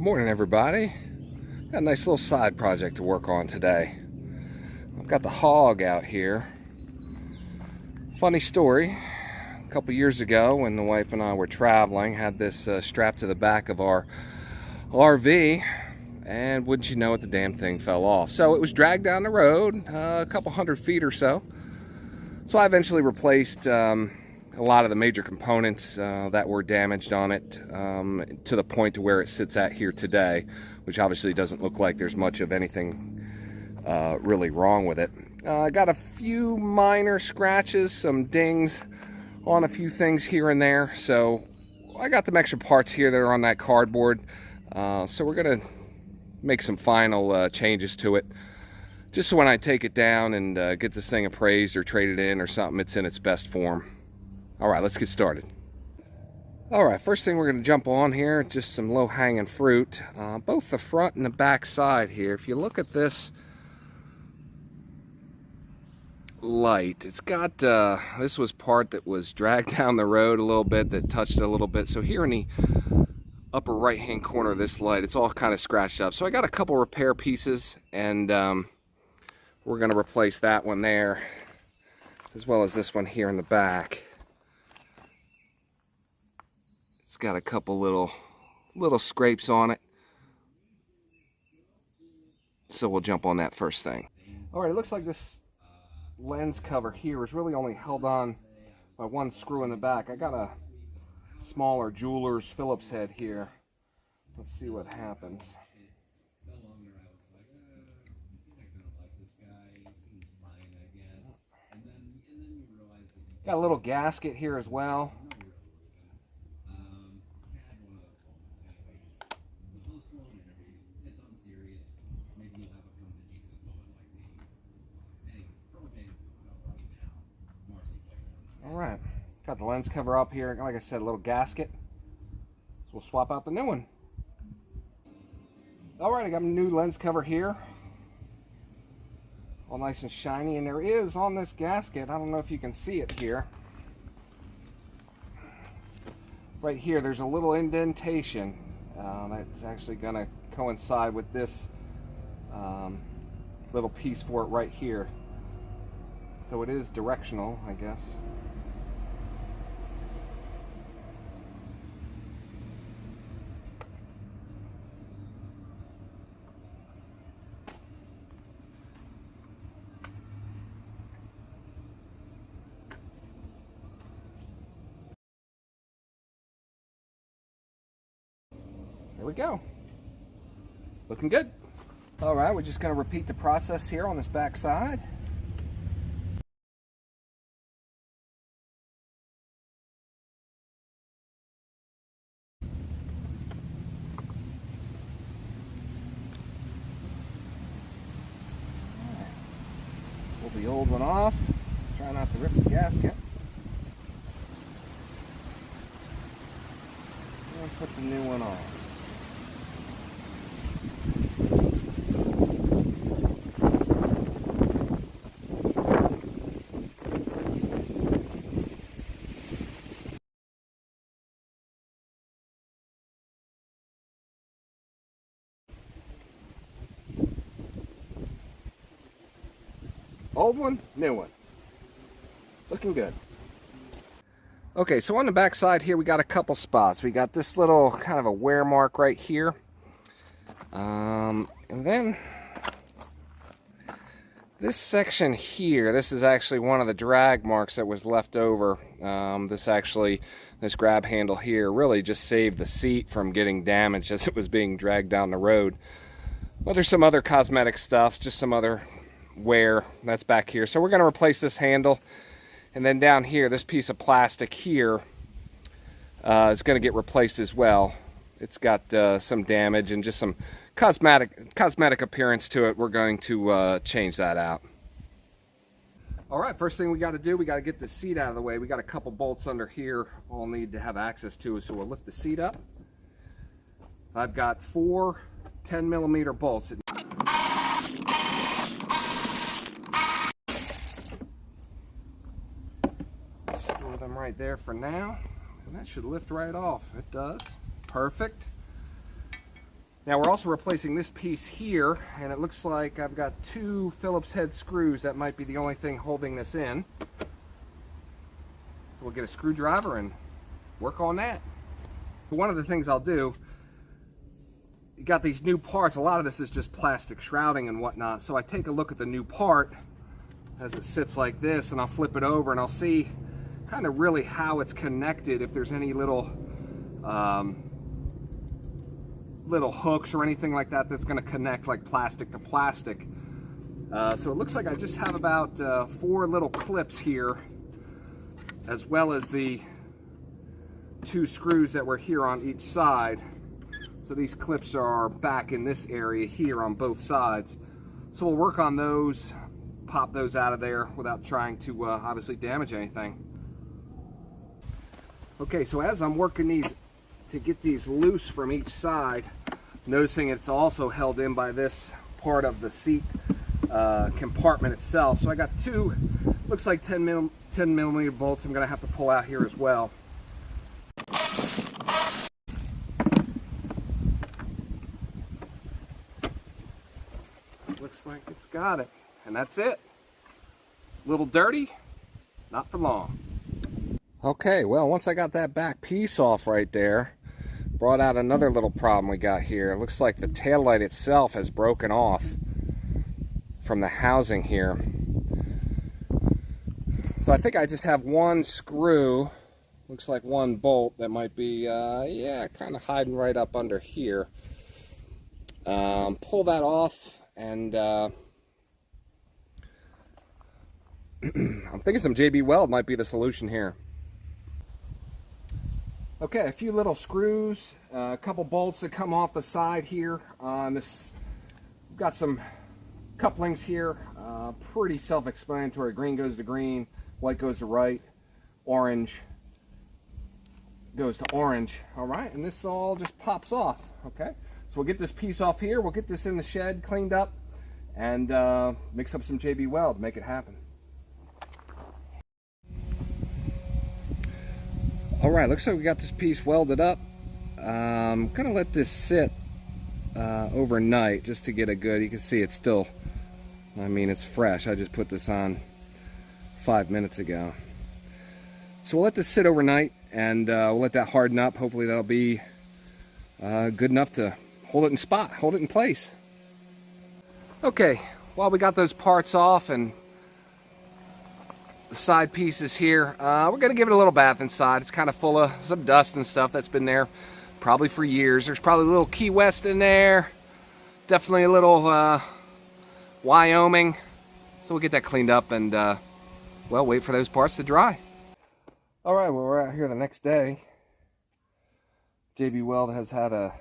Morning, everybody. Got a nice little side project to work on today. I've got the hog out here. Funny story. A couple years ago, when the wife and I were traveling, had this strapped to the back of our RV, and wouldn't you know it, the damn thing fell off. So it was dragged down the road a couple 100 feet or so. So I eventually replaced a lot of the major components that were damaged on it to the point to where it sits at here today, which obviously doesn't look like there's much of anything really wrong with it. I got a few minor scratches, some dings on a few things here and there, so I got some extra parts here that are on that cardboard, so we're gonna make some final changes to it, just so when I take it down and get this thing appraised or traded in or something, it's in its best form. All right, let's get started. All right, first thing we're going to jump on here, just some low-hanging fruit. Both the front and the back side here. If you look at this light, it's got, this was part that was dragged down the road a little bit, that touched it a little bit. So here in the upper right-hand corner of this light, it's all kind of scratched up. So I got a couple repair pieces, and we're going to replace that one there, as well as this one here in the back. It's got a couple little scrapes on it, so we'll jump on that first thing. All right, it looks like this lens cover here is really only held on by one screw in the back. I got a smaller jeweler's Phillips head here. Let's see what happens. Got a little gasket here as well. Alright, got the lens cover up here. Like I said, a little gasket. So we'll swap out the new one. Alright, I got a new lens cover here. All nice and shiny. And there is on this gasket, I don't know if you can see it here. Right here, there's a little indentation. That's actually going to coincide with this little piece for it right here. So it is directional, I guess. There we go. Looking good. All right, we're just going to repeat the process here on this back side. Pull the old one off. Try not to rip the gasket. And put the new one on. Old one, new one. Looking good. Okay, so on the back side here, we got a couple spots. We got this little kind of a wear mark right here. And then this section here, this is actually one of the drag marks that was left over. This grab handle here really just saved the seat from getting damaged as it was being dragged down the road. But there's some other cosmetic stuff, just some other wear that's back here. So we're going to replace this handle, and then down here, this piece of plastic here is going to get replaced as well. It's got some damage and just some cosmetic appearance to it. We're going to change that out. All right, first thing we got to do, we got to get the seat out of the way. We got a couple bolts under here I'll need to have access to, so we'll lift the seat up. I've got 4 10mm bolts. Store them right there for now, and that should lift right off. It does. Perfect. Now we're also replacing this piece here, and it looks like I've got 2 Phillips head screws. That might be the only thing holding this in. So we'll get a screwdriver and work on that. One of the things I'll do, you got these new parts, a lot of this is just plastic shrouding and whatnot, so I take a look at the new part as it sits like this, and I'll flip it over and I'll see kind of really how it's connected, if there's any little little hooks or anything like that that's going to connect like plastic to plastic. So it looks like I just have about 4 little clips here, as well as the 2 screws that were here on each side. So these clips are back in this area here on both sides. So we'll work on those, pop those out of there without trying to obviously damage anything. Okay, so as I'm working these to get these loose from each side, noticing it's also held in by this part of the seat compartment itself. So I got 2, looks like 10 millimeter bolts I'm going to have to pull out here as well. Looks like it's got it, and that's it. A little dirty, not for long. Okay, well, once I got that back piece off right there, brought out another little problem we got here. It looks like the taillight itself has broken off from the housing here. So I think I just have 1 screw, looks like 1 bolt that might be, yeah, kind of hiding right up under here. Pull that off, and I'm thinking some JB Weld might be the solution here. Okay, a few little screws, a couple bolts that come off the side here. This got some couplings here, pretty self-explanatory. Green goes to green, white goes to white, orange goes to orange. All right, and this all just pops off. Okay, so we'll get this piece off here. We'll get this in the shed cleaned up, and mix up some JB Weld, make it happen. All right, looks like we got this piece welded up. I'm gonna let this sit overnight just to get a good, you can see it's still, I mean, it's fresh. I just put this on 5 minutes ago. So we'll let this sit overnight, and we'll let that harden up. Hopefully that'll be good enough to hold it in spot, hold it in place. Okay, while we got those parts off and the side pieces here, we're gonna give it a little bath inside. It's kind of full of some dust and stuff that's been there probably for years. There's probably a little Key West in there, definitely a little Wyoming. So we'll get that cleaned up and well, wait for those parts to dry. All right, well, we're out here the next day. JB Weld has had a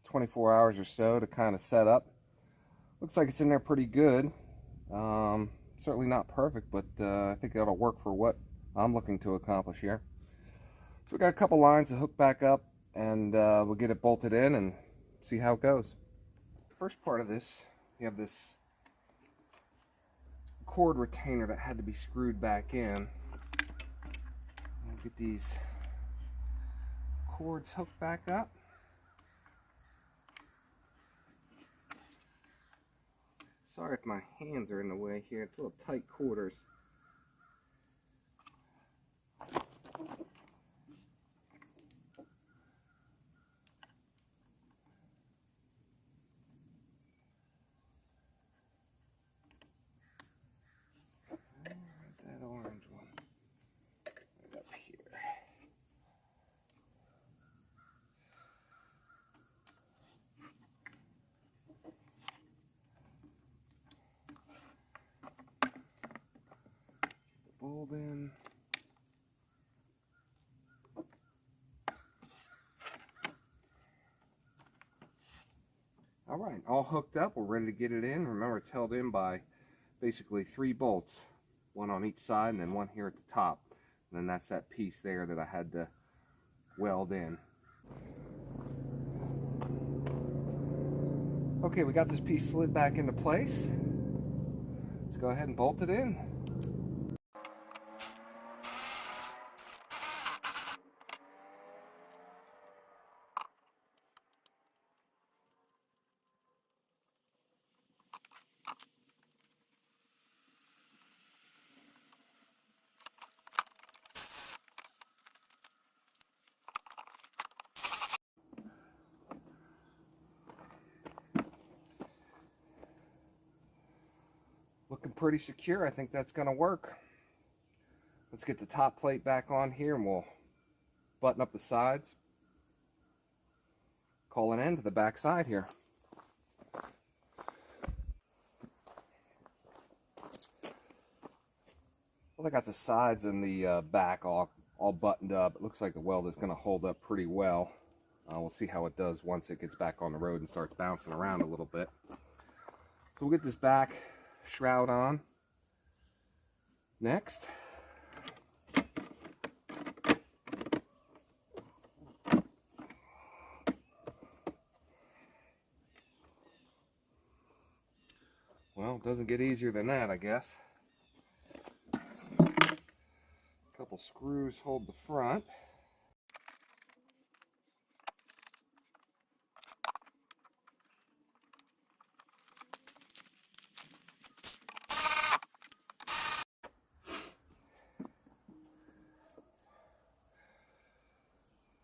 24 hours or so to kind of set up. Looks like it's in there pretty good. Certainly not perfect, but I think that'll work for what I'm looking to accomplish here. So we got a couple lines to hook back up, and we'll get it bolted in and see how it goes. First part of this, we have this cord retainer that had to be screwed back in. I'll get these cords hooked back up. Sorry if my hands are in the way here. It's a little tight quarters. Where's that orange one? Right up here. Bulb in. All right, all hooked up. We're ready to get it in. Remember, it's held in by basically 3 bolts, one on each side and then one here at the top. And then that's that piece there that I had to weld in. Okay, we got this piece slid back into place. Let's go ahead and bolt it in. pretty secure. I think that's going to work. Let's get the top plate back on here and we'll button up the sides. Call an end to the back side here. Well, I got the sides and the back all buttoned up. It looks like the weld is going to hold up pretty well. We'll see how it does once it gets back on the road and starts bouncing around a little bit. So we'll get this back shroud on next. Well, it doesn't get easier than that, I guess. A couple screws hold the front.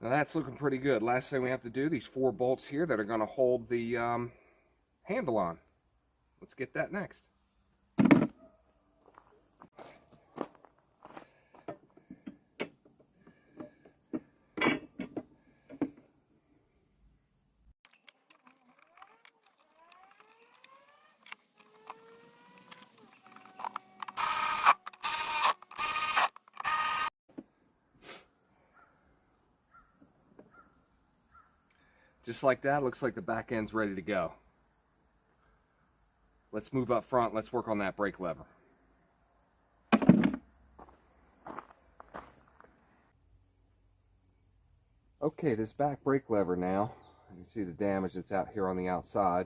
Now that's looking pretty good. Last thing we have to do, these 4 bolts here that are going to hold the handle on. Let's get that next. Just like that, looks like the back end's ready to go. Let's move up front. Let's work on that brake lever. Okay, this back brake lever now, you can see the damage that's out here on the outside.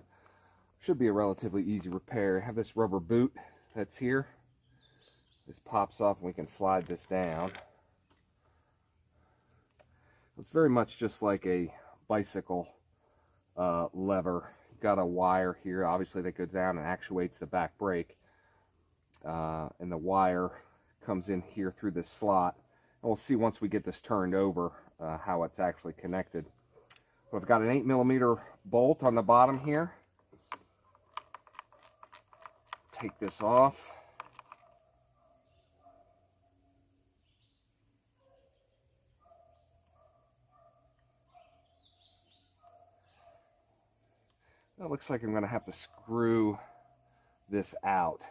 Should be a relatively easy repair. I have this rubber boot that's here. This pops off and we can slide this down. It's very much just like a bicycle lever. You've got a wire here, obviously, that goes down and actuates the back brake. And the wire comes in here through this slot. And we'll see once we get this turned over how it's actually connected. We've got an 8mm bolt on the bottom here. Take this off. It looks like I'm going to have to screw this out.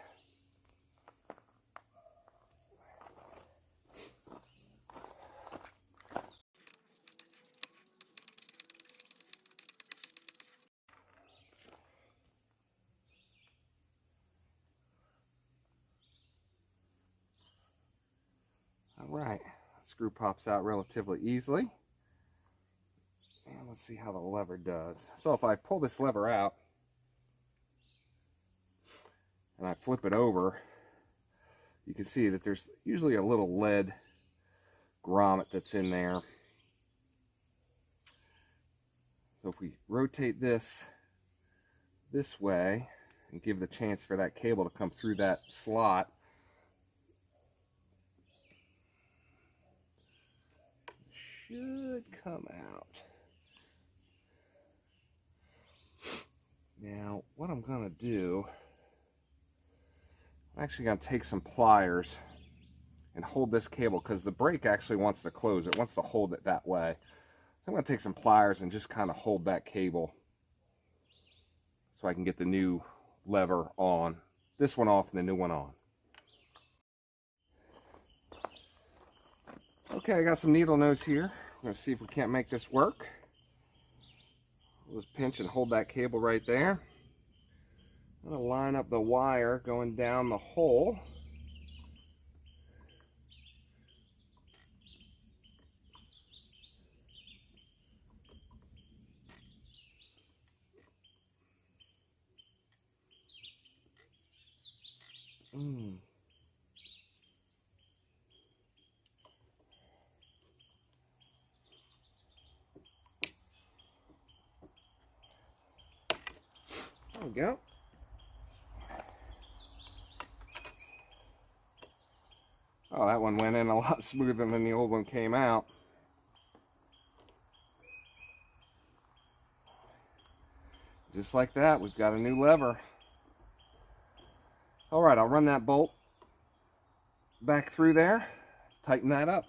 All right, screw pops out relatively easily. And let's see how the lever does. So if I pull this lever out and I flip it over, you can see that there's usually a little lead grommet that's in there. So if we rotate this way and give the chance for that cable to come through that slot, it should come out. Now, what I'm going to do, I'm actually going to take some pliers and hold this cable because the brake actually wants to close. It wants to hold it that way. So I'm going to take some pliers and just kind of hold that cable so I can get the new lever on. This one off and the new one on. Okay, I got some needle nose here. I'm going to see if we can't make this work. We'll just pinch and hold that cable right there. I'm going to line up the wire going down the hole. There we go. Oh, that one went in a lot smoother than the old one came out. Just like that, we've got a new lever. All right, I'll run that bolt back through there, tighten that up.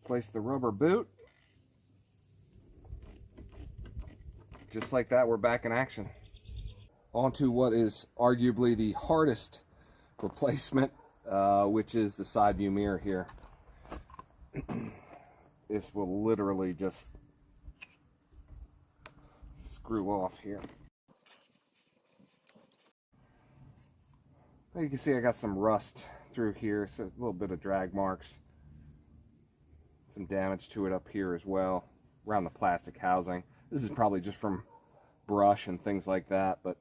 Place the rubber boot. Just like that, we're back in action. Onto what is arguably the hardest replacement, which is the side view mirror here. This will literally just screw off here. You can see I got some rust through here, so a little bit of drag marks. Some damage to it up here as well, around the plastic housing. This is probably just from brush and things like that, but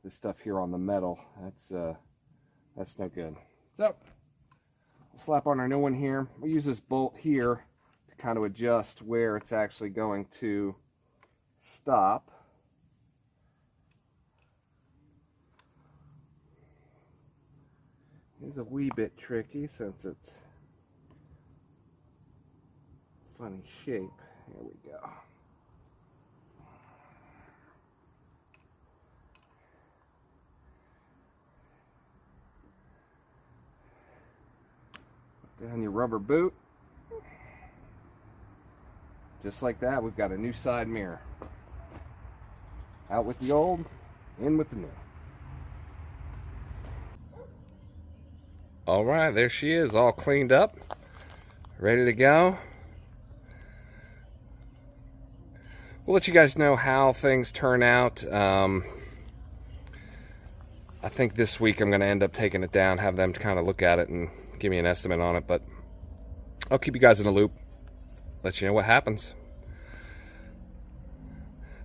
this stuff here on the metal, that's no good. So, we'll slap on our new one here. We use this bolt here to kind of adjust where it's actually going to stop. It's a wee bit tricky since it's funny shape. Here we go. Put down your rubber boot. Just like that, we've got a new side mirror. Out with the old, in with the new. All right, there she is, all cleaned up, ready to go. We'll let you guys know how things turn out. I think this week I'm going to end up taking it down, have them kind of look at it and give me an estimate on it, but I'll keep you guys in the loop, let you know what happens.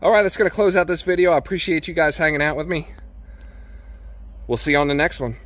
All right, that's going to close out this video. I appreciate you guys hanging out with me. We'll see you on the next one.